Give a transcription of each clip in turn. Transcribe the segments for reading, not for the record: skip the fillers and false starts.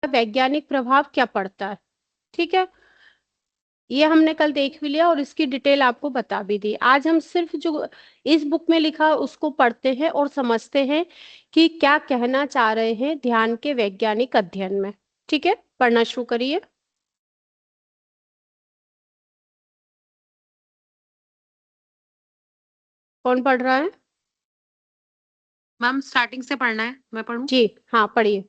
वैज्ञानिक प्रभाव क्या पड़ता है। ठीक है, ये हमने कल देख भी लिया और इसकी डिटेल आपको बता भी दी। आज हम सिर्फ जो इस बुक में लिखा उसको पढ़ते हैं और समझते हैं कि क्या कहना चाह रहे हैं ध्यान के वैज्ञानिक अध्ययन में। ठीक है, पढ़ना शुरू करिए। कौन पढ़ रहा है? मैम स्टार्टिंग से पढ़ना है, मैं पढ़ूं? जी हाँ, पढ़िए।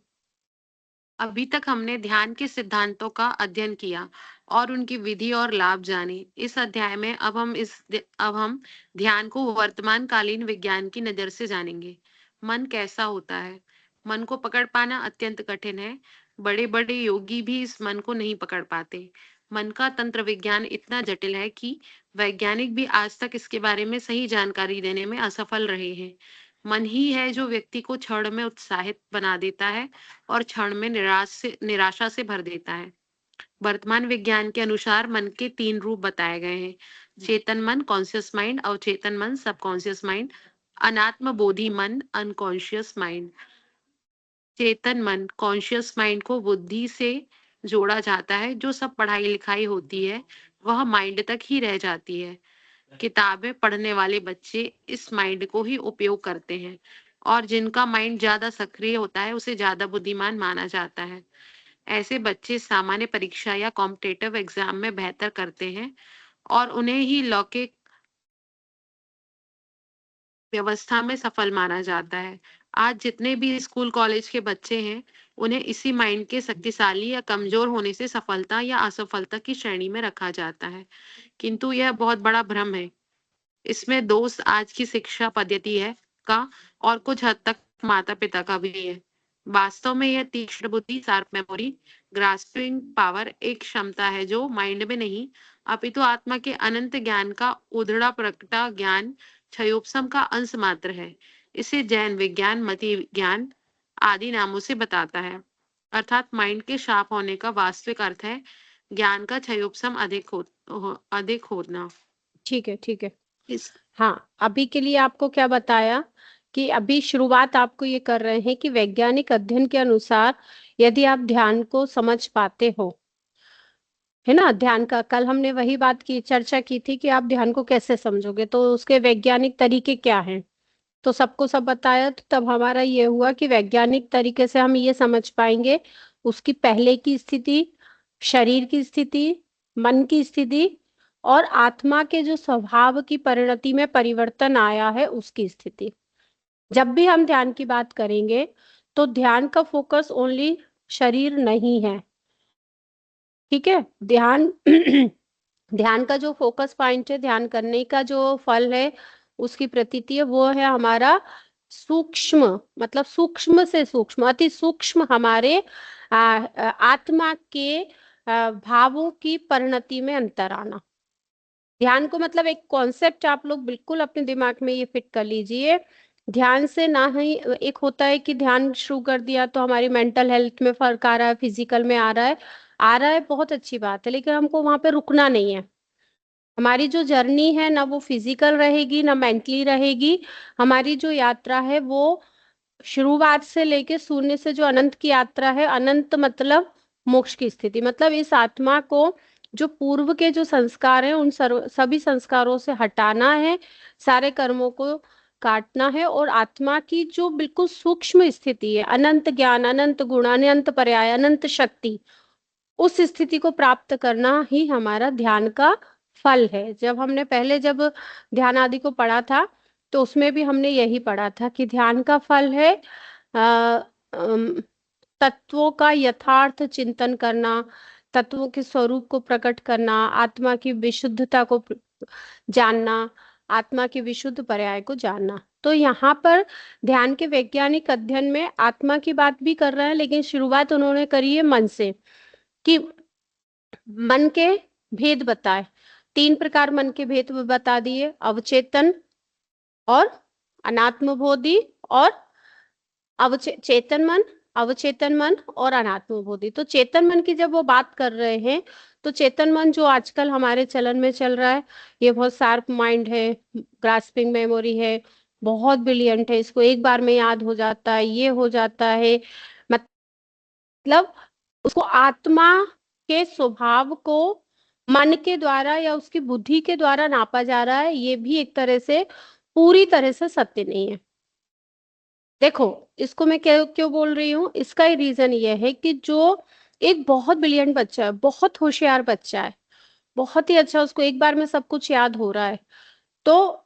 अभी तक हमने ध्यान के सिद्धांतों का अध्ययन किया और उनकी विधि और लाभ जाने। इस अध्याय में अब हम ध्यान को वर्तमान कालीन विज्ञान की नजर से जानेंगे। मन कैसा होता है? मन को पकड़ पाना अत्यंत कठिन है। बड़े बड़े योगी भी इस मन को नहीं पकड़ पाते। मन का तंत्र विज्ञान इतना जटिल है कि वैज्ञानिक भी आज तक इसके बारे में सही जानकारी देने में असफल रहे हैं। मन ही है जो व्यक्ति को क्षण में उत्साहित बना देता है और क्षण में निराशा से भर देता है। वर्तमान विज्ञान के अनुसार मन के 3 रूप बताए गए हैं: चेतन मन, कॉन्शियस माइंड, अवचेतन मन, सबकॉन्शियस माइंड, अनात्म बोधि मन, अनकॉन्शियस माइंड। चेतन मन, कॉन्शियस माइंड को बुद्धि से जोड़ा जाता है। जो सब पढ़ाई लिखाई होती है वह माइंड तक ही रह जाती है। किताबें पढ़ने वाले बच्चे इस माइंड को ही उपयोग करते हैं और जिनका माइंड ज्यादा सक्रिय होता है उसे ज्यादा बुद्धिमान माना जाता है। ऐसे बच्चे सामान्य परीक्षा या कॉम्पिटेटिव एग्जाम में बेहतर करते हैं और उन्हें ही लौकिक व्यवस्था में सफल माना जाता है। आज जितने भी स्कूल कॉलेज के बच्चे हैं उन्हें इसी माइंड के शक्तिशाली या कमजोर होने से सफलता या असफलता की श्रेणी में रखा जाता है, किंतु यह बहुत बड़ा भ्रम है। इसमें दोष आज की शिक्षा पद्धति है का और कुछ हद तक माता पिता का भी है। वास्तव में यह तीक्ष्ण बुद्धि, शार्प मेमोरी, ग्रास्पिंग पावर एक क्षमता है जो माइंड में नहीं अपितु आत्मा के अनंत ज्ञान का उधड़ा प्रकटा ज्ञान क्षयोपशम का अंश मात्र है। इसे जैन विज्ञान, मति विज्ञान आदि नामों से बताता है। अर्थात माइंड के शार्प होने का वास्तविक अर्थ है ज्ञान का क्षयोपशम अधिक होना। ठीक है, ठीक है। इस हाँ, अभी के लिए आपको क्या बताया कि अभी शुरुआत आपको ये कर रहे हैं कि वैज्ञानिक अध्ययन के अनुसार यदि आप ध्यान को समझ पाते हो, है ना, ध्यान का कल हमने वही बात की चर्चा की थी कि आप ध्यान को कैसे समझोगे, तो उसके वैज्ञानिक तरीके क्या हैं। तो सबको सब बताया, तो तब हमारा ये हुआ कि वैज्ञानिक तरीके से हम ये समझ पाएंगे उसकी पहले की स्थिति, शरीर की स्थिति, मन की स्थिति और आत्मा के जो स्वभाव की परिणति में परिवर्तन आया है उसकी स्थिति। जब भी हम ध्यान की बात करेंगे तो ध्यान का फोकस ओनली शरीर नहीं है। ठीक है, ध्यान ध्यान का जो फोकस पॉइंट है, ध्यान करने का जो फल है, उसकी प्रतीति है, वो है हमारा सूक्ष्म, मतलब सूक्ष्म से सूक्ष्म, अति सूक्ष्म हमारे आत्मा के भावों की परिणति में अंतर आना। ध्यान को मतलब एक कॉन्सेप्ट आप लोग बिल्कुल अपने दिमाग में ये फिट कर लीजिए। ध्यान से ना ही एक होता है कि ध्यान शुरू कर दिया तो हमारी मेंटल हेल्थ में फर्क आ रहा है, फिजिकल में आ रहा है, आ रहा है, बहुत अच्छी बात है, लेकिन हमको वहां पे रुकना नहीं है। हमारी जो जर्नी है ना वो फिजिकल रहेगी ना मेंटली रहेगी। हमारी जो यात्रा है वो शुरुआत से लेके शून्य से जो अनंत की यात्रा है, अनंत मतलब मोक्ष की स्थिति, मतलब इस आत्मा को जो पूर्व के जो संस्कार हैं उन सभी संस्कारों से हटाना है, सारे कर्मों को काटना है और आत्मा की जो बिल्कुल सूक्ष्म स्थिति है, अनंत ज्ञान, अनंत गुण, अनंत पर्याय, अनंत शक्ति, उस स्थिति को प्राप्त करना ही हमारा ध्यान का फल है। जब हमने पहले जब ध्यान आदि को पढ़ा था तो उसमें भी हमने यही पढ़ा था कि ध्यान का फल है अम, तत्वों का यथार्थ चिंतन करना, तत्वों के स्वरूप को प्रकट करना, आत्मा की विशुद्धता को जानना, आत्मा के विशुद्ध पर्याय को जानना। तो यहाँ पर ध्यान के वैज्ञानिक अध्ययन में आत्मा की बात भी कर रहे हैं, लेकिन शुरुआत उन्होंने करी है मन से, कि मन के भेद बताए। 3 प्रकार मन के भेद बता दिए: अवचेतन और अनात्मबोधि और चेतन मन, अवचेतन मन और अनात्मबोधि। तो चेतन मन की जब वो बात कर रहे हैं तो चेतन मन जो आजकल हमारे चलन में चल रहा है, ये बहुत शार्प माइंड है, ग्रास्पिंग मेमोरी है, बहुत ब्रिलियंट है, इसको एक बार में याद हो जाता है, ये हो जाता है, मतलब उसको आत्मा के स्वभाव को मन के द्वारा या उसकी बुद्धि के द्वारा नापा जा रहा है, ये भी एक तरह से पूरी तरह से सत्य नहीं है। देखो, इसको मैं क्यों क्यों बोल रही हूँ, इसका ही रीजन ये है कि जो एक बहुत ब्रिलियंट बच्चा है, बहुत होशियार बच्चा है, बहुत ही अच्छा, उसको एक बार में सब कुछ याद हो रहा है, तो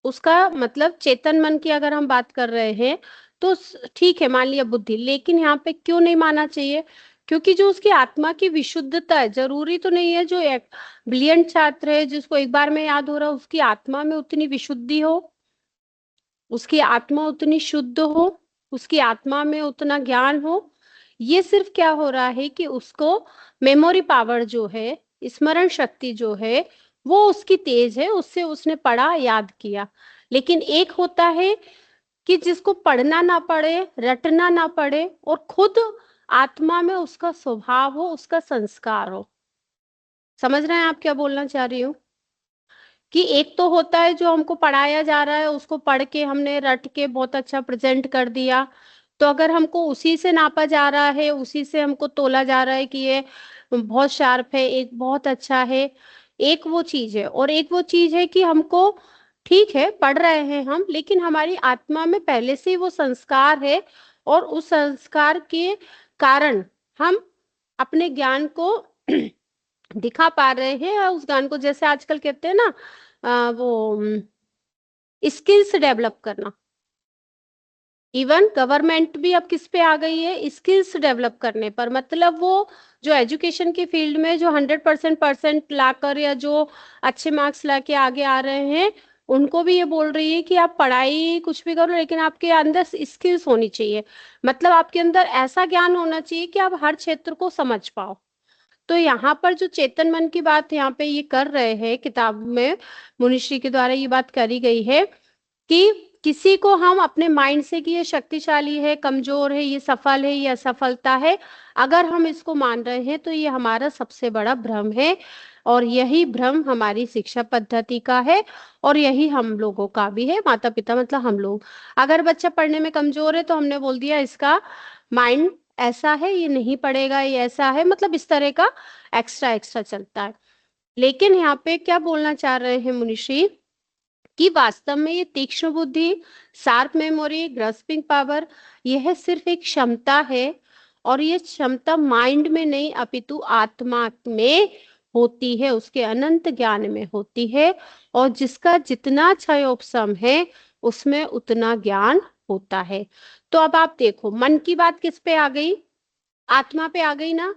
उसका मतलब चेतन मन की अगर हम बात कर रहे हैं तो ठीक है, मान लिया बुद्धि, लेकिन यहाँ पे क्यों नहीं मानना चाहिए? क्योंकि जो उसकी आत्मा की विशुद्धता है, जरूरी तो नहीं है जो एक ब्रिलियंट छात्र है जिसको एक बार में याद हो रहा है उसकी आत्मा में उतनी विशुद्धि हो, उसकी आत्मा उतनी शुद्ध हो, उसकी आत्मा में उतना ज्ञान हो। ये सिर्फ क्या हो रहा है कि उसको मेमोरी पावर जो है, स्मरण शक्ति जो है, वो उसकी तेज है, उससे उसने पढ़ा याद किया। लेकिन एक होता है कि जिसको पढ़ना ना पड़े, रटना ना पड़े, और खुद आत्मा में उसका स्वभाव हो, उसका संस्कार हो। समझ रहे हैं आप क्या बोलना चाह रही हूँ? कि एक तो होता है जो हमको पढ़ाया जा रहा है, उसको पढ़ के हमने रट के बहुत अच्छा प्रेजेंट कर दिया, तो अगर हमको उसी से नापा जा रहा है, उसी से हमको तोला जा रहा है कि ये बहुत शार्प है, एक बहुत अच्छा है, एक वो चीज है। और एक वो चीज है कि हमको, ठीक है पढ़ रहे हैं हम, लेकिन हमारी आत्मा में पहले से ही वो संस्कार है, और उस संस्कार के कारण हम अपने ज्ञान को दिखा पा रहे हैं, और उस ज्ञान को, जैसे आजकल कहते हैं ना, वो स्किल्स डेवलप करना। इवन गवर्नमेंट भी अब किस पे आ गई है, स्किल्स डेवलप करने पर। मतलब वो जो एजुकेशन की फील्ड में जो 100% लाकर या जो अच्छे मार्क्स लाके आगे आ रहे हैं, उनको भी ये बोल रही है कि आप पढ़ाई कुछ भी करो, लेकिन आपके अंदर स्किल्स होनी चाहिए। मतलब आपके अंदर ऐसा ज्ञान होना चाहिए कि आप हर क्षेत्र को समझ पाओ। तो यहाँ पर जो चेतन मन की बात यहाँ पे ये कर रहे हैं किताब में, मुनिश्री के द्वारा ये बात करी गई है कि किसी को हम अपने माइंड से कि ये शक्तिशाली है, कमजोर है, ये सफल है, ये असफलता है, अगर हम इसको मान रहे हैं तो ये हमारा सबसे बड़ा भ्रम है। और यही भ्रम हमारी शिक्षा पद्धति का है, और यही हम लोगों का भी है, माता पिता मतलब हम लोग। अगर बच्चा पढ़ने में कमजोर है तो हमने बोल दिया इसका माइंड ऐसा है, ये नहीं पढ़ेगा, ये ऐसा है, मतलब इस तरह का एक्स्ट्रा एक्स्ट्रा चलता है। लेकिन यहाँ पे क्या बोलना चाह रहे हैं मुनिश्री, कि वास्तव में ये तीक्ष्ण बुद्धि, शार्प मेमोरी, ग्रस्पिंग पावर, यह सिर्फ एक क्षमता है, और ये क्षमता माइंड में नहीं अपितु आत्मा में होती है, उसके अनंत ज्ञान में होती है। और जिसका जितना क्षयोपशम है उसमें उतना ज्ञान होता है। तो अब आप देखो, मन की बात किस पे आ गई? आत्मा पे आ गई ना।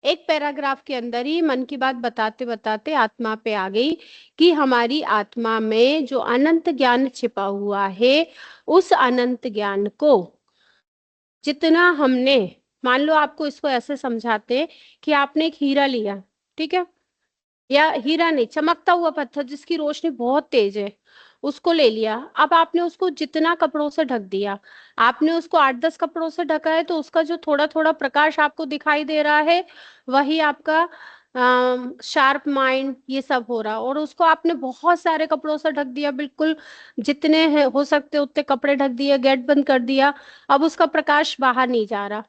एक पैराग्राफ के अंदर ही मन की बात बताते बताते आत्मा पे आ गई, कि हमारी आत्मा में जो अनंत ज्ञान छिपा हुआ है, उस अनंत ज्ञान को जितना हमने, मान लो आपको इसको ऐसे समझाते कि आपने एक हीरा लिया, ठीक है, या हीरा नहीं, चमकता हुआ पत्थर जिसकी रोशनी बहुत तेज है, उसको ले लिया। अब आपने उसको जितना कपड़ों से ढक दिया, आपने उसको 8-10 कपड़ों से ढका है, तो उसका जो थोड़ा थोड़ा प्रकाश आपको दिखाई दे रहा है, वही आपका शार्प माइंड ये सब हो रहा। और उसको आपने बहुत सारे कपड़ों से ढक दिया, बिल्कुल जितने हो सकते उतने कपड़े ढक दिए, गेट बंद कर दिया, अब उसका प्रकाश बाहर नहीं जा रहा।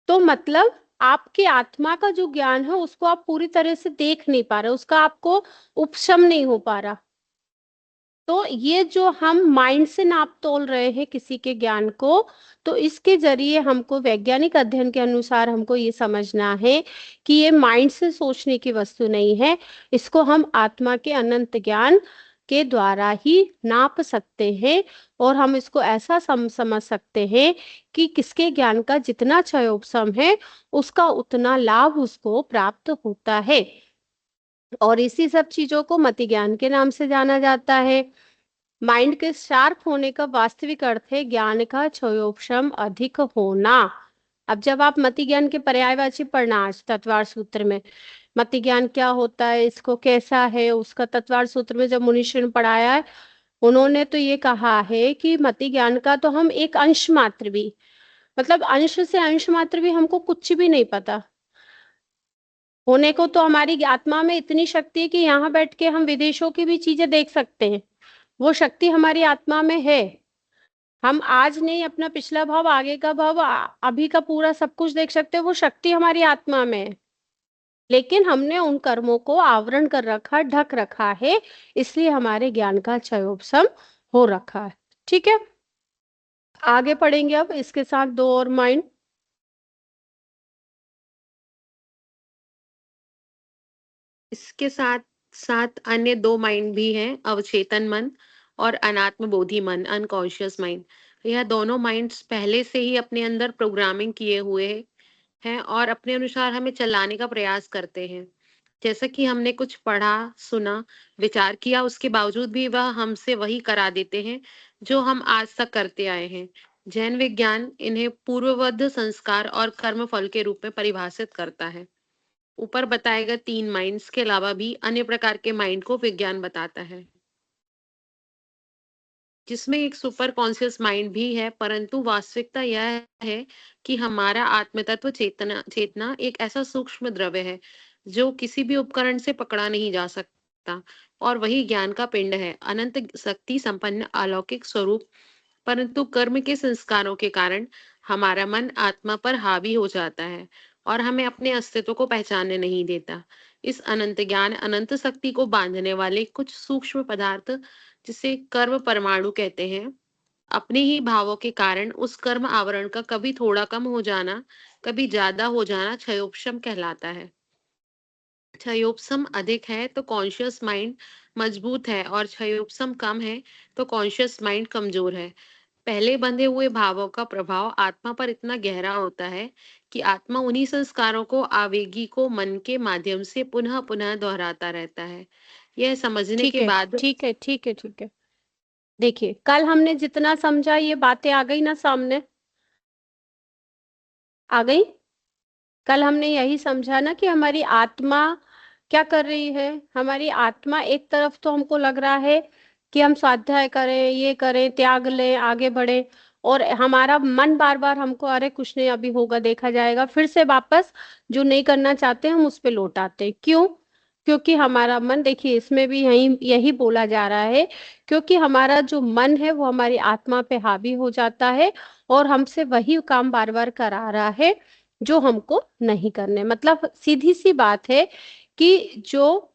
तो मतलब आपकी आत्मा का जो ज्ञान है उसको आप पूरी तरह से देख नहीं पा रहे, उसका आपको उपशम नहीं हो पा रहा। तो ये जो हम माइंड से नाप तोल रहे हैं किसी के ज्ञान को, तो इसके जरिए हमको वैज्ञानिक अध्ययन के अनुसार हमको ये समझना है कि ये माइंड से सोचने की वस्तु नहीं है। इसको हम आत्मा के अनंत ज्ञान के द्वारा ही नाप सकते हैं। और हम इसको ऐसा समझ सकते हैं कि किसके ज्ञान का जितना क्षयोपशम है, उसका उतना लाभ उसको प्राप्त होता है। और इसी सब चीजों को मति ज्ञान के नाम से जाना जाता है। माइंड के शार्प होने का वास्तविक अर्थ है ज्ञान का क्षयोपशम अधिक होना। अब जब आप मति ज्ञान के पर्यायवाची पढ़ना आज तत्वार सूत्र में, मति ज्ञान क्या होता है, इसको कैसा है, उसका तत्वार सूत्र में जब मुनीश्वर ने पढ़ाया है, उन्होंने तो ये कहा है कि मति ज्ञान का तो हम एक अंश मात्र भी, मतलब अंश से अंश मात्र भी हमको कुछ भी नहीं पता। होने को तो हमारी आत्मा में इतनी शक्ति है कि यहाँ बैठ के हम विदेशों की भी चीजें देख सकते हैं, वो शक्ति हमारी आत्मा में है। हम आज नहीं अपना पिछला भाव, आगे का भाव, अभी का पूरा सब कुछ देख सकते हैं, वो शक्ति हमारी आत्मा में है। लेकिन हमने उन कर्मों को आवरण कर रखा, ढक रखा है, इसलिए हमारे ज्ञान का क्षयोपशम हो रखा है। ठीक है, आगे पढ़ेंगे अब इसके साथ दो और माइंड। इसके साथ साथ अन्य दो माइंड भी हैं, अवचेतन मन और अनात्म बोधि मन, अनकॉन्शियस माइंड। यह दोनों माइंड्स पहले से ही अपने अंदर प्रोग्रामिंग किए हुए हैं और अपने अनुसार हमें चलाने का प्रयास करते हैं। जैसा कि हमने कुछ पढ़ा, सुना, विचार किया, उसके बावजूद भी वह हमसे वही करा देते हैं जो हम आज तक करते आए हैं। जैन विज्ञान इन्हें पूर्ववत संस्कार और कर्म फल के रूप में परिभाषित करता है। ऊपर बताए गए 3 माइंड्स के अलावा भी अन्य प्रकार के माइंड को विज्ञान बताता है, जिसमें एक सुपर कॉन्शियस माइंड भी है, परंतु वास्तविकता यह है कि हमारा आत्म तत्व चेतना चेतना एक ऐसा सूक्ष्म द्रव्य है जो किसी भी उपकरण से पकड़ा नहीं जा सकता, और वही ज्ञान का पिंड है, अनंत शक्ति संपन्न अलौकिक स्वरूप। परंतु कर्म के संस्कारों के कारण हमारा मन आत्मा पर हावी हो जाता है और हमें अपने अस्तित्व को पहचानने नहीं देता। इस अनंत ज्ञान, अनंत शक्ति को बांधने वाले कुछ सूक्ष्म पदार्थ, जिसे कर्म परमाणु कहते हैं, अपने ही भावों के कारण उस कर्म आवरण का कभी थोड़ा कम हो जाना, कभी ज्यादा हो जाना क्षयोपशम कहलाता है। क्षयोपशम अधिक है तो कॉन्शियस माइंड मजबूत है, और क्षयोपशम कम है तो कॉन्शियस माइंड कमजोर है। पहले बंधे हुए भावों का प्रभाव आत्मा पर इतना गहरा होता है कि आत्मा उन्हीं संस्कारों को, आवेगी को मन के माध्यम से पुनः पुनः दोहराता रहता है। यह समझने ठीक के है, बाद ठीक है, ठीक है, ठीक है। देखिए, कल हमने जितना समझा ये बातें आ गई ना सामने, आ गई। कल हमने यही समझा ना कि हमारी आत्मा क्या कर रही है। हमारी आत्मा एक तरफ तो हमको लग रहा है कि हम स्वाध्याय करें, ये करें, त्याग लें, आगे बढ़े, और हमारा मन बार बार हमको, अरे कुछ नहीं अभी होगा, देखा जाएगा, फिर से वापस जो नहीं करना चाहते हम उस पे लौट आते हैं। क्यों? क्योंकि हमारा मन, देखिए इसमें भी यही यही बोला जा रहा है, क्योंकि हमारा जो मन है वो हमारी आत्मा पे हावी हो जाता है और हमसे वही काम बार बार करा रहा है जो हमको नहीं करने। मतलब सीधी सी बात है कि जो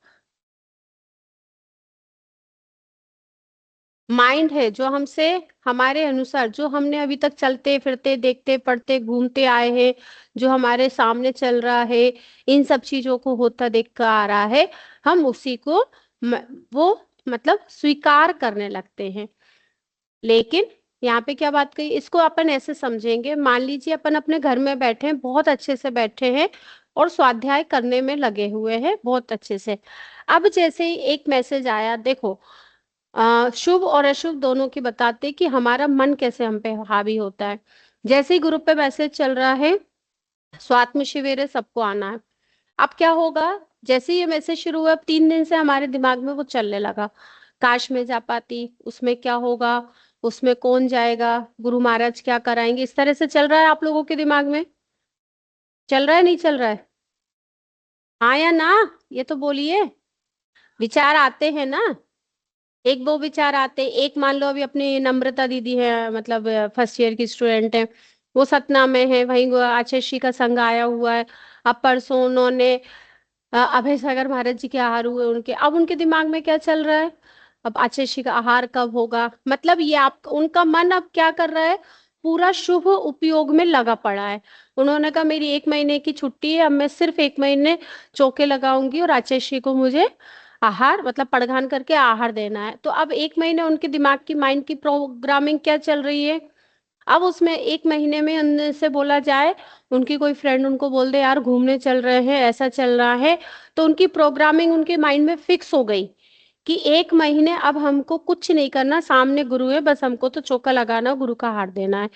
माइंड है, जो हमसे, हमारे अनुसार, जो हमने अभी तक चलते फिरते देखते पढ़ते घूमते आए हैं, जो हमारे सामने चल रहा है, इन सब चीजों को होता देख कर आ रहा है, हम उसी को वो मतलब स्वीकार करने लगते हैं। लेकिन यहाँ पे क्या बात कही, इसको अपन ऐसे समझेंगे, मान लीजिए अपन अपने घर में बैठे हैं, बहुत अच्छे से बैठे हैं और स्वाध्याय करने में लगे हुए हैं बहुत अच्छे से। अब जैसे ही एक मैसेज आया, देखो शुभ और अशुभ दोनों की बताते कि हमारा मन कैसे हम पे हावी होता है। जैसे ही ग्रुप पे मैसेज चल रहा है, स्वात्म शिविर है, सबको आना है। अब क्या होगा, जैसे ही ये मैसेज शुरू हुआ, अब 3 दिन से हमारे दिमाग में वो चलने लगा, काश मैं जा पाती, उसमें क्या होगा, उसमें कौन जाएगा, गुरु महाराज क्या कराएंगे, इस तरह से चल रहा है आप लोगों के दिमाग में? चल रहा है, नहीं चल रहा है? हाँ या ना? ये तो बोलिए। विचार आते हैं ना? एक वो विचार आते, एक मान लो अभी अपनी नम्रता दीदी है, मतलब फर्स्ट ईयर की स्टूडेंट है, वो सतना में है, वहीं आचर्षी का संघ आया हुआ है। अब परसों उन्होंने अभय सागर महाराज जी के आहार हुए उनके, अब उनके दिमाग में क्या चल रहा है, अब आचर्षी का आहार कब होगा। मतलब ये आप, उनका मन अब क्या कर रहा है, पूरा शुभ उपयोग में लगा पड़ा है। उन्होंने कहा मेरी 1 महीने की छुट्टी है, अब मैं सिर्फ 1 महीने चौके लगाऊंगी और आचर्षी को मुझे आहार, मतलब पड़घान करके आहार देना है। तो अब 1 महीने उनके दिमाग की, माइंड की प्रोग्रामिंग क्या चल रही है। अब उसमें 1 महीने में उनसे बोला जाए, उनकी कोई फ्रेंड उनको बोल दे यार घूमने चल रहे हैं, ऐसा चल रहा है, तो उनकी प्रोग्रामिंग उनके माइंड में फिक्स हो गई कि 1 महीने अब हमको कुछ नहीं करना, सामने गुरु है, बस हमको तो चौका लगाना, गुरु का हार देना है।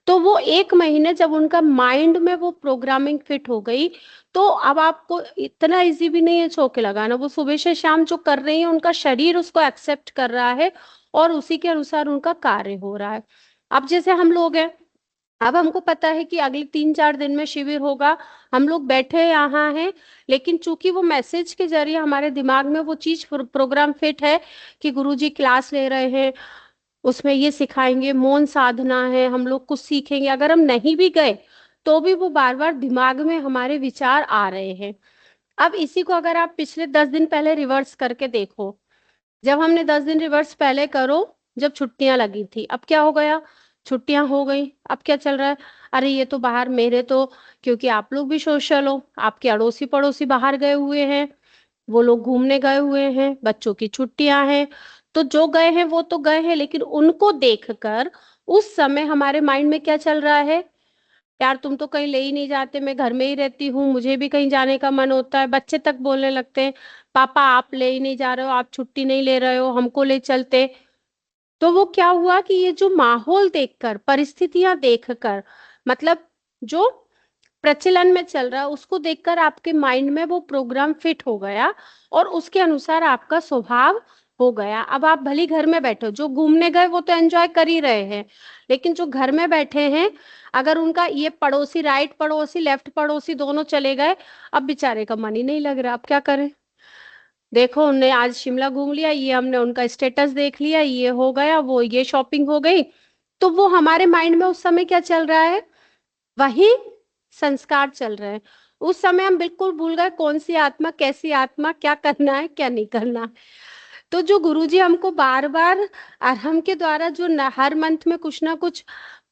तो वो 1 महीने जब उनका माइंड में वो प्रोग्रामिंग फिट हो गई, तो अब आपको इतना इजी भी नहीं है चौके लगाना, वो सुबह से शाम जो कर रही है उनका शरीर उसको एक्सेप्ट कर रहा है और उसी के अनुसार उनका कार्य हो रहा है। अब जैसे हम लोग हैं, अब हमको पता है कि अगले 3-4 दिन में शिविर होगा, हम लोग बैठे यहाँ हैं, लेकिन चूंकि वो मैसेज के जरिए हमारे दिमाग में वो चीज प्रोग्राम फिट है कि गुरुजी क्लास ले रहे हैं, उसमें ये सिखाएंगे, मौन साधना है, हम लोग कुछ सीखेंगे। अगर हम नहीं भी गए तो भी वो बार बार दिमाग में हमारे विचार आ रहे हैं। अब इसी को अगर आप पिछले 10 दिन पहले रिवर्स करके देखो, जब हमने 10 दिन रिवर्स पहले करो, जब छुट्टियां लगी थी, अब क्या हो गया, छुट्टियां हो गई, अब क्या चल रहा है, अरे ये तो बाहर मेरे तो, क्योंकि आप लोग भी सोशल हो, आपके अड़ोसी पड़ोसी बाहर गए हुए हैं, वो लोग घूमने गए हुए हैं, बच्चों की छुट्टियां हैं, तो जो गए हैं वो तो गए हैं, लेकिन उनको देखकर उस समय हमारे माइंड में क्या चल रहा है, यार तुम तो कहीं ले ही नहीं जाते, मैं घर में ही रहती हूँ, मुझे भी कहीं जाने का मन होता है। बच्चे तक बोलने लगते हैं, पापा आप ले ही नहीं जा रहे हो, आप छुट्टी नहीं ले रहे हो, हमको ले चलते। तो वो क्या हुआ कि ये जो माहौल देखकर, परिस्थितियां देखकर, मतलब जो प्रचलन में चल रहा है उसको देखकर आपके माइंड में वो प्रोग्राम फिट हो गया, और उसके अनुसार आपका स्वभाव हो गया। अब आप भली घर में बैठो, जो घूमने गए वो तो एंजॉय कर ही रहे हैं, लेकिन जो घर में बैठे हैं, अगर उनका ये पड़ोसी, राइट पड़ोसी लेफ्ट पड़ोसी दोनों चले गए, अब बेचारे का मन ही नहीं लग रहा, अब क्या करें। देखो उनने आज शिमला घूम लिया, ये हमने उनका स्टेटस देख लिया, ये हो गया, वो ये शॉपिंग हो गई, तो वो हमारे माइंड में उस समय क्या चल रहा है, वही संस्कार चल रहे हैं। उस समय हम बिल्कुल भूल गए कौन सी आत्मा, कैसी आत्मा, क्या करना है क्या नहीं करना है। तो जो गुरुजी हमको बार बार अरहम के द्वारा जो हर मंथ में कुछ ना कुछ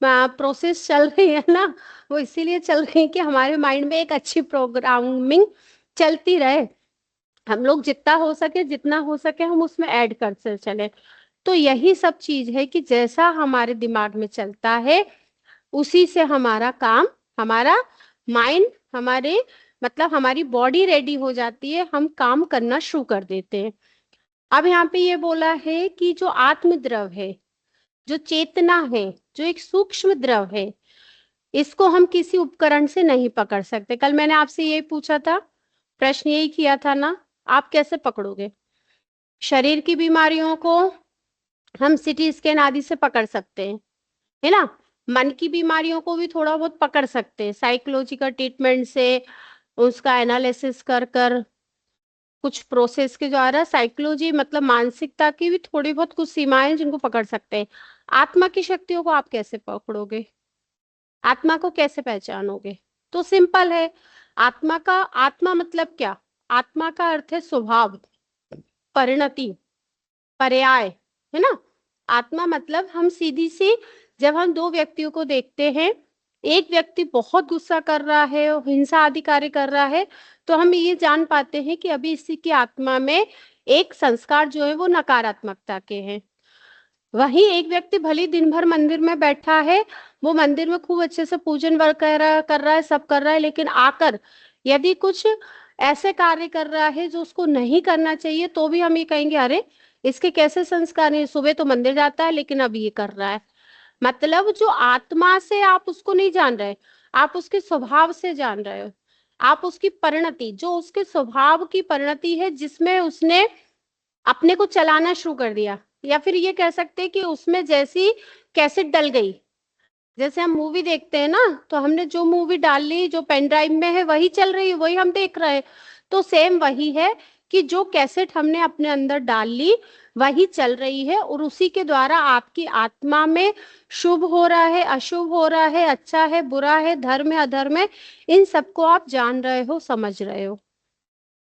प्रोसेस चल रही है ना, वो इसीलिए चल रही है कि हमारे माइंड में एक अच्छी प्रोग्रामिंग चलती रहे, हम लोग जितना हो सके, जितना हो सके हम उसमें ऐड करते चले। तो यही सब चीज है कि जैसा हमारे दिमाग में चलता है उसी से हमारा काम, हमारा माइंड, हमारे मतलब हमारी बॉडी रेडी हो जाती है, हम काम करना शुरू कर देते हैं। अब यहाँ पे ये बोला है कि जो आत्म द्रव है, जो चेतना है, जो एक सूक्ष्म द्रव है, इसको हम किसी उपकरण से नहीं पकड़ सकते। कल मैंने आपसे यही पूछा था, प्रश्न यही किया था ना, आप कैसे पकड़ोगे। शरीर की बीमारियों को हम सिटी स्कैन आदि से पकड़ सकते हैं, है ना। मन की बीमारियों को भी थोड़ा बहुत पकड़ सकते हैं साइकोलॉजिकल ट्रीटमेंट से, उसका एनालिसिस कर कर कुछ प्रोसेस के द्वारा, साइकोलॉजी मतलब मानसिकता की भी थोड़ी बहुत कुछ सीमाएं हैं जिनको पकड़ सकते हैं। आत्मा की शक्तियों को आप कैसे पकड़ोगे, आत्मा को कैसे पहचानोगे। तो सिंपल है, आत्मा का, आत्मा मतलब क्या, आत्मा का अर्थ है स्वभाव, परिणति, पर्याय, है ना। आत्मा मतलब हम सीधी सी, जब हम दो व्यक्तियों को देखते हैं, एक व्यक्ति बहुत गुस्सा कर रहा है और हिंसा आदि कार्य कर रहा है, तो हम ये जान पाते हैं कि अभी इसी की आत्मा में एक संस्कार जो है वो नकारात्मकता के हैं। वही एक व्यक्ति भले दिन भर मंदिर में बैठा है, वो मंदिर में खूब अच्छे से पूजन वर्ग कर रहा है, सब कर रहा है, लेकिन आकर यदि कुछ ऐसे कार्य कर रहा है जो उसको नहीं करना चाहिए, तो भी हम ये कहेंगे अरे इसके कैसे संस्कार नहीं, सुबह तो मंदिर जाता है लेकिन अब ये कर रहा है। मतलब जो आत्मा से आप उसको नहीं जान रहे, आप उसके स्वभाव से जान रहे हो, आप उसकी परिणति, जो उसके स्वभाव की परिणति है जिसमें उसने अपने को चलाना शुरू कर दिया, या फिर ये कह सकते हैं कि उसमें जैसी कैसेट डल गई, जैसे हम मूवी देखते हैं ना, तो हमने जो मूवी डाल ली, जो पेन ड्राइव में है वही चल रही है, वही हम देख रहे हैं। तो सेम वही है कि जो कैसेट हमने अपने अंदर डाल ली वही चल रही है, और उसी के द्वारा आपकी आत्मा में शुभ हो रहा है, अशुभ हो रहा है, अच्छा है, बुरा है, धर्म है, अधर्म है, इन सबको आप जान रहे हो, समझ रहे हो।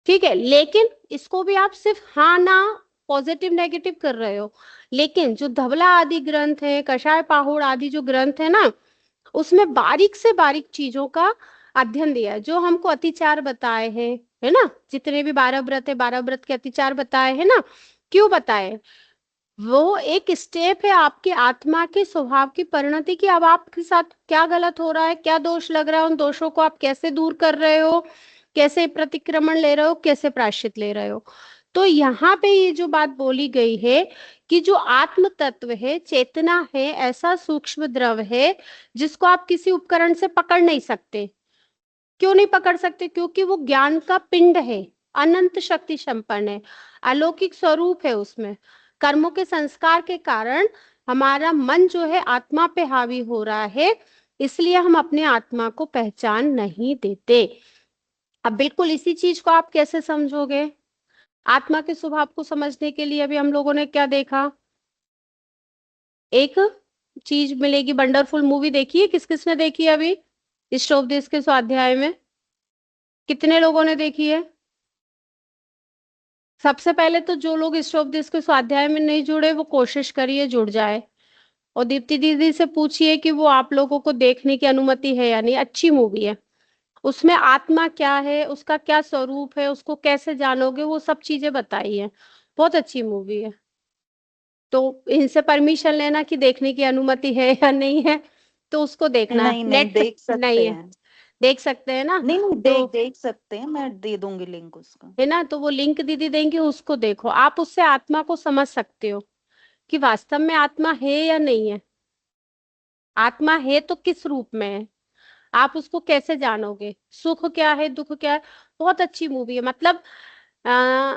ठीक है, लेकिन इसको भी आप सिर्फ हाँ ना, पॉजिटिव नेगेटिव कर रहे हो। लेकिन जो धवला आदि ग्रंथ है, कषाय पाहुड़ आदि जो ग्रंथ है ना, उसमें बारीक से बारीक चीजों का अध्ययन दिया है, जो हमको अतिचार बताए हैं, है ना। जितने भी 12 व्रत है, 12 व्रत के अतिचार बताए हैं ना, क्यों बताए, वो एक स्टेप है आपकी आत्मा के स्वभाव की परिणति की। अब आपके साथ क्या गलत हो रहा है, क्या दोष लग रहा है, उन दोषों को आप कैसे दूर कर रहे हो, कैसे प्रतिक्रमण ले रहे हो, कैसे प्रायश्चित ले रहे हो। तो यहाँ पे ये जो बात बोली गई है कि जो आत्म तत्व है, चेतना है, ऐसा सूक्ष्म द्रव है जिसको आप किसी उपकरण से पकड़ नहीं सकते। क्यों नहीं पकड़ सकते, क्योंकि वो ज्ञान का पिंड है, अनंत शक्ति संपन्न है, अलौकिक स्वरूप है, उसमें कर्मों के संस्कार के कारण हमारा मन जो है आत्मा पे हावी हो रहा है, इसलिए हम अपने आत्मा को पहचान नहीं देते। अब बिल्कुल इसी चीज को आप कैसे समझोगे, आत्मा के स्वभाव को समझने के लिए अभी हम लोगों ने क्या देखा, एक चीज मिलेगी। वंडरफुल मूवी देखी है? किस किसने देखी है अभी इष्ट उपदेश के स्वाध्याय में? कितने लोगों ने देखी है? सबसे पहले तो जो लोग इष्ट उपदेश के स्वाध्याय में नहीं जुड़े वो कोशिश करिए जुड़ जाए, और दीप्ति दीदी से पूछिए कि वो आप लोगों को देखने की अनुमति है या नहीं। अच्छी मूवी है। उसमें आत्मा क्या है, उसका क्या स्वरूप है, उसको कैसे जानोगे, वो सब चीजें बताई है। बहुत अच्छी मूवी है। तो इनसे परमिशन लेना कि देखने की अनुमति है या नहीं है, तो उसको देखना। नहीं नहीं, नेट देख नहीं सकते है, हैं। देख सकते हैं ना? नहीं नहीं, तो देख सकते हैं, मैं दे दूंगी लिंक उसका। है ना, तो वो लिंक दीदी देंगे, उसको देखो। आप उससे आत्मा को समझ सकते हो कि वास्तव में आत्मा है या नहीं है। आत्मा है तो किस रूप में है, आप उसको कैसे जानोगे, सुख क्या है, दुख क्या है। बहुत अच्छी मूवी है। मतलब आ,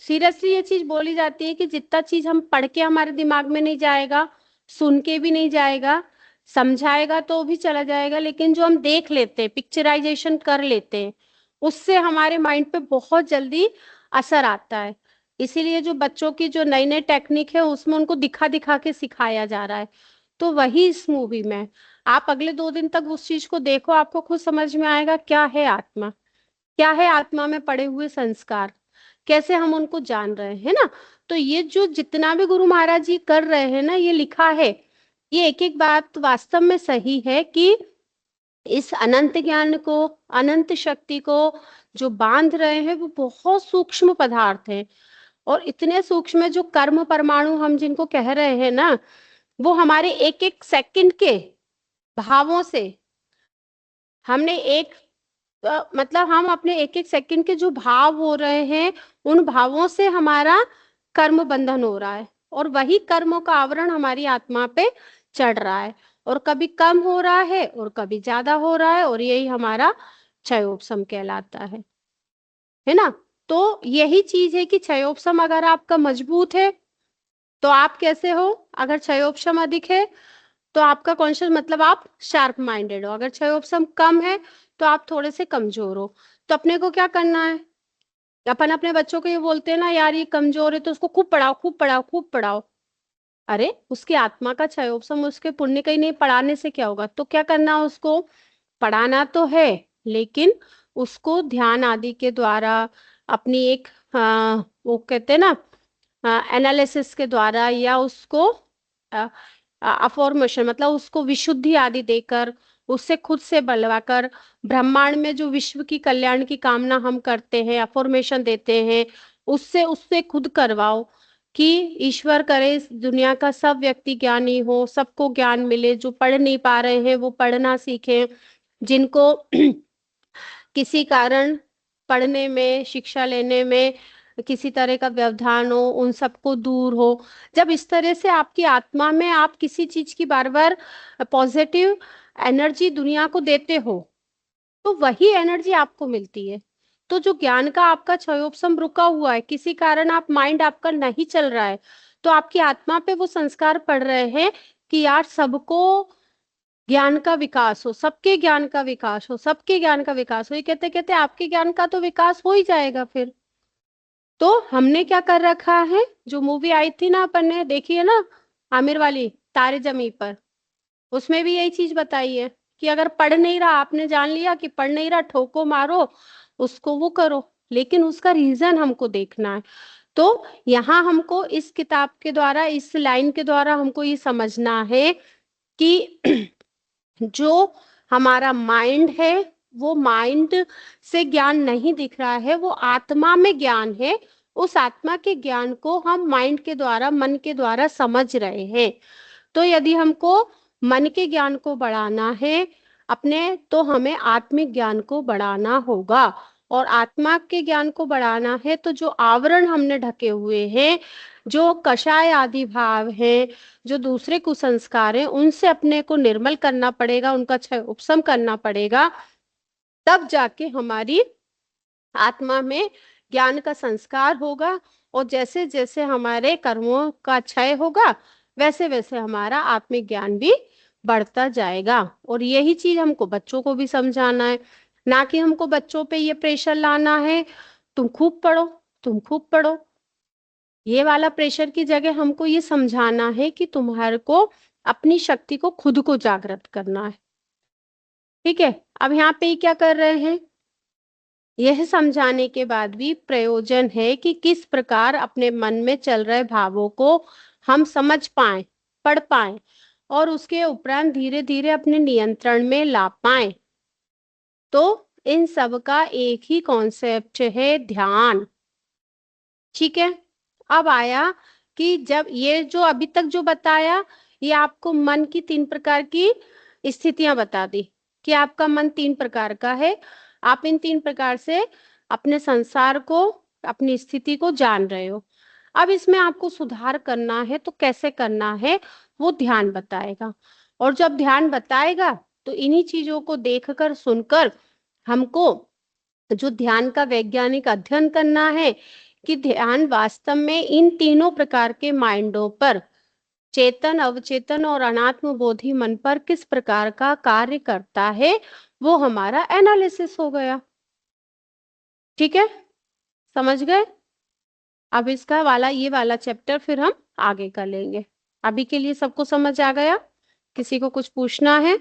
सीरियसली ये चीज बोली जाती है कि जितना चीज हम पढ़ के हमारे दिमाग में नहीं जाएगा, सुन के भी नहीं जाएगा, समझाएगा तो भी चला जाएगा, लेकिन जो हम देख लेते हैं, पिक्चराइजेशन कर लेते हैं, उससे हमारे माइंड पे बहुत जल्दी असर आता है। इसीलिए जो बच्चों की जो नई नई टेक्निक है उसमें उनको दिखा दिखा के सिखाया जा रहा है। तो वही इस मूवी में, आप अगले 2 दिन तक उस चीज को देखो, आपको खुद समझ में आएगा क्या है आत्मा, क्या है आत्मा में पड़े हुए संस्कार, कैसे हम उनको जान रहे हैं ना। तो ये जो जितना भी गुरु महाराज जी कर रहे हैं ना, ये लिखा है, ये एक एक बात वास्तव में सही है कि इस अनंत ज्ञान को, अनंत शक्ति को जो बांध रहे हैं वो बहुत सूक्ष्म पदार्थ है। और इतने सूक्ष्म है, जो कर्म परमाणु हम जिनको कह रहे हैं ना, वो हमारे एक एक सेकंड के भावों से, हमने एक मतलब हम अपने एक एक सेकंड के जो भाव हो रहे हैं, उन भावों से हमारा कर्म बंधन हो रहा है, और वही कर्मों का आवरण हमारी आत्मा पे चढ़ रहा है, और कभी कम हो रहा है और कभी ज्यादा हो रहा है, और यही हमारा क्षयोपशम कहलाता है ना। तो यही चीज है कि क्षयोपशम अगर आपका मजबूत है तो आप कैसे हो, अगर क्षयोपशम अधिक है तो आपका कॉन्शियस, मतलब आप शार्प माइंडेड हो। अगर क्षयोपशम कम है तो आप थोड़े से कमजोर हो। तो अपने को क्या करना है, अपन अपने बच्चों को ये बोलते हैं ना, यार ये कमजोर है तो उसको खूब पढ़ाओ, खूब पढ़ाओ, खूब पढ़ाओ। अरे उसकी आत्मा का क्षयोपशम उसके पुण्य का ही नहीं, पढ़ाने से क्या होगा? तो क्या करना, उसको पढ़ाना तो है, लेकिन उसको ध्यान आदि के द्वारा, अपनी एक वो कहते हैं ना एनालिसिस के द्वारा, या उसको अफॉर्मेशन मतलब उसको विशुद्धि आदि देकर, उससे खुद से बलवाकर, ब्रह्मांड में जो विश्व की कल्याण की कामना हम करते हैं, अफॉर्मेशन देते हैं, उससे उससे खुद करवाओ कि ईश्वर करे इस दुनिया का सब व्यक्ति ज्ञानी हो, सबको ज्ञान मिले, जो पढ़ नहीं पा रहे हैं वो पढ़ना सीखें, जिनको किसी कारण पढ़ने में, शिक्षा लेने में किसी तरह का व्यवधान हो, उन सबको दूर हो। जब इस तरह से आपकी आत्मा में आप किसी चीज की बार बार पॉजिटिव एनर्जी दुनिया को देते हो, तो वही एनर्जी आपको मिलती है। तो जो ज्ञान का आपका क्षयोपशम रुका हुआ है, किसी कारण आप माइंड आपका नहीं चल रहा है, तो आपकी आत्मा पे वो संस्कार पड़ रहे हैं कि यार सबको ज्ञान का विकास हो, सबके ज्ञान का विकास हो, सबके ज्ञान का विकास हो। ये कहते कहते आपके ज्ञान का तो विकास हो ही जाएगा फिर। तो हमने क्या कर रखा है, जो मूवी आई थी ना, अपन ने देखी है ना, आमिर वाली, तारे जमी पर, उसमें भी यही चीज बताई है कि अगर पढ़ नहीं रहा, आपने जान लिया कि पढ़ नहीं रहा, ठोको मारो उसको, वो करो, लेकिन उसका रीजन हमको देखना है। तो यहाँ हमको इस किताब के द्वारा, इस लाइन के द्वारा हमको ये समझना है कि जो हमारा माइंड है, वो माइंड से ज्ञान नहीं दिख रहा है, वो आत्मा में ज्ञान है। उस आत्मा के ज्ञान को हम माइंड के द्वारा, मन के द्वारा समझ रहे हैं। तो यदि हमको मन के ज्ञान को बढ़ाना है अपने, तो हमें आत्मिक ज्ञान को बढ़ाना होगा। और आत्मा के ज्ञान को बढ़ाना है तो जो आवरण हमने ढके हुए हैं, जो कषाय आदि भाव हैं, जो दूसरे कुसंस्कार हैं, उनसे अपने को निर्मल करना पड़ेगा, उनका क्षय उपशम करना पड़ेगा। तब जाके हमारी आत्मा में ज्ञान का संस्कार होगा, और जैसे जैसे हमारे कर्मों का क्षय होगा, वैसे वैसे हमारा आत्मिक ज्ञान भी बढ़ता जाएगा। और यही चीज हमको बच्चों को भी समझाना है, ना कि हमको बच्चों पे ये प्रेशर लाना है तुम खूब पढ़ो, तुम खूब पढ़ो। ये वाला प्रेशर की जगह हमको ये समझाना है कि तुम्हारे को अपनी शक्ति को खुद को जागृत करना है। ठीक है, अब यहाँ पे क्या कर रहे हैं, यह समझाने के बाद भी प्रयोजन है कि किस प्रकार अपने मन में चल रहे भावों को हम समझ पाए, पढ़ पाए और उसके उपरांत धीरे धीरे अपने नियंत्रण में ला पाए। तो इन सब का एक ही कॉन्सेप्ट है, ध्यान। ठीक है, अब आया कि जब ये जो अभी तक जो बताया, ये आपको मन की 3 प्रकार की स्थितियां बता दी कि आपका मन 3 प्रकार का है। आप इन 3 प्रकार से अपने संसार को, अपनी स्थिति को जान रहे हो। अब इसमें आपको सुधार करना है, तो कैसे करना है वो ध्यान बताएगा। और जब ध्यान बताएगा तो इन्हीं चीजों को देखकर सुनकर हमको जो ध्यान का वैज्ञानिक अध्ययन करना है कि ध्यान वास्तव में इन तीनों प्रकार के माइंडों पर, चेतन, अवचेतन और अनात्म बोधि मन पर किस प्रकार का कार्य करता है, वो हमारा एनालिसिस हो गया। ठीक है, समझ गए। अब इसका वाला, ये वाला चैप्टर फिर हम आगे कर लेंगे। अभी के लिए सबको समझ आ गया? किसी को कुछ पूछना है?